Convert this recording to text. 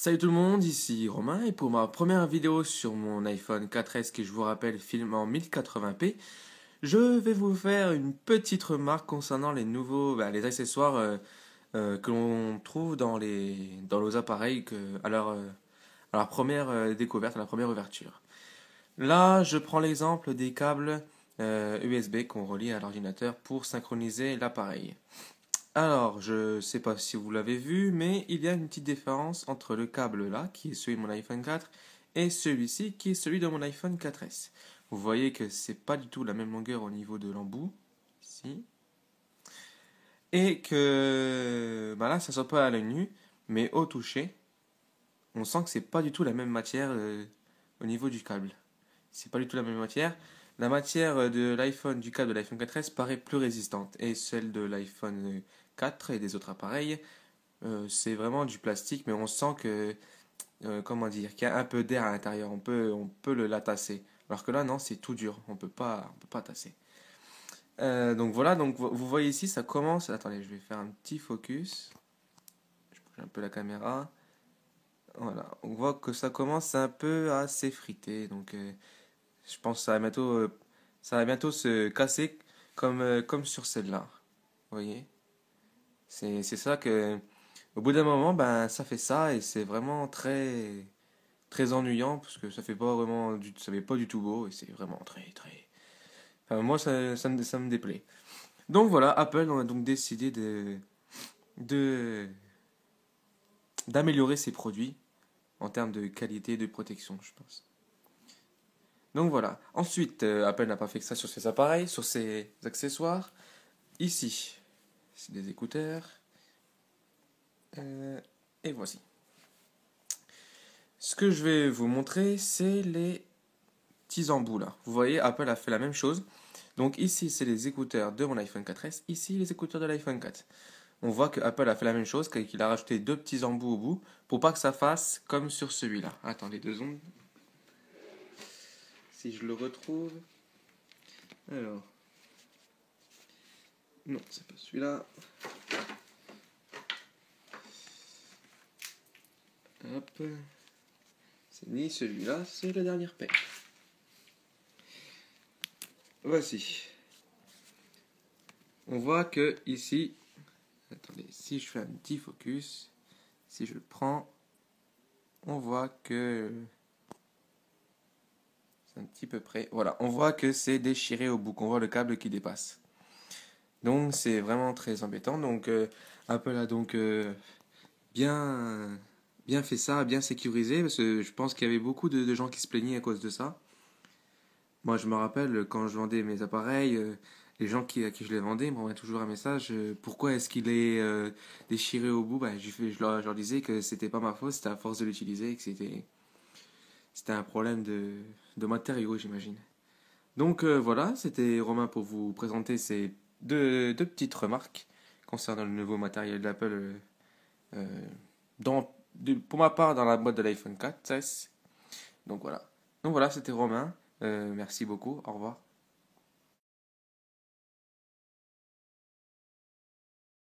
Salut tout le monde, ici Romain et pour ma première vidéo sur mon iPhone 4S qui je vous rappelle filme en 1080p, je vais vous faire une petite remarque concernant les nouveaux les accessoires que l'on trouve dans nos appareils à leur première découverte, à la première ouverture. Là, je prends l'exemple des câbles USB qu'on relie à l'ordinateur pour synchroniser l'appareil. Alors, je sais pas si vous l'avez vu, mais il y a une petite différence entre le câble là, qui est celui de mon iPhone 4, et celui-ci, qui est celui de mon iPhone 4S. Vous voyez que c'est pas du tout la même longueur au niveau de l'embout, ici, et que là, ça sort pas à l'œil nu, mais au toucher, on sent que c'est pas du tout la même matière au niveau du câble. C'est pas du tout la même matière. La matière de l'iPhone, du câble de l'iPhone 4S paraît plus résistante, et celle de l'iPhone 4 et des autres appareils c'est vraiment du plastique, mais on sent que, comment dire, qu'il y a un peu d'air à l'intérieur. On peut la tasser. Alors que là, non, c'est tout dur. On peut pas tasser. Donc voilà, donc vous voyez ici, ça commence. Attendez, je vais faire un petit focus. Je bouge un peu la caméra. Voilà, on voit que ça commence un peu à s'effriter. Donc je pense que ça va bientôt se casser comme sur celle-là. Vous voyez? C'est ça que au bout d'un moment, ben, ça fait ça et c'est vraiment très ennuyant parce que ça fait pas du tout beau et c'est vraiment très. Enfin, moi, ça me déplaît. Donc voilà, Apple on a donc décidé de, d'améliorer ses produits en termes de qualité et de protection, je pense. Donc voilà. Ensuite, Apple n'a pas fait que ça sur ses appareils, sur ses accessoires. Ici, c'est des écouteurs. Euh, et voici. Ce que je vais vous montrer, c'est les petits embouts là. Vous voyez, Apple a fait la même chose. Donc ici, c'est les écouteurs de mon iPhone 4S. Ici, les écouteurs de l'iPhone 4. On voit que Apple a fait la même chose, qu'il a rajouté deux petits embouts au bout pour pas que ça fasse comme sur celui-là. Attendez 2 secondes. Si je le retrouve. Alors. Non, c'est pas celui-là. Hop. C'est ni celui-là, c'est la dernière paire. Voici. On voit que ici, attendez, si je fais un petit focus, si je le prends, on voit que c'est un petit peu près. Voilà, on voit que c'est déchiré au bout, qu'on voit le câble qui dépasse. Donc c'est vraiment très embêtant. Donc Apple a donc bien, bien fait ça, bien sécurisé, parce que je pense qu'il y avait beaucoup de gens qui se plaignaient à cause de ça. Moi je me rappelle quand je vendais mes appareils, les gens à qui je les vendais m'envoyaient toujours un message, pourquoi est-ce qu'il est déchiré au bout. Je leur disais que c'était pas ma faute, c'était à force de l'utiliser, que c'était un problème de matériaux, j'imagine. Donc voilà, c'était Romain pour vous présenter ces deux petites remarques concernant le nouveau matériel d'Apple euh, pour ma part dans la boîte de l'iPhone 4S. Donc voilà. Donc voilà, c'était Romain. Merci beaucoup. Au revoir.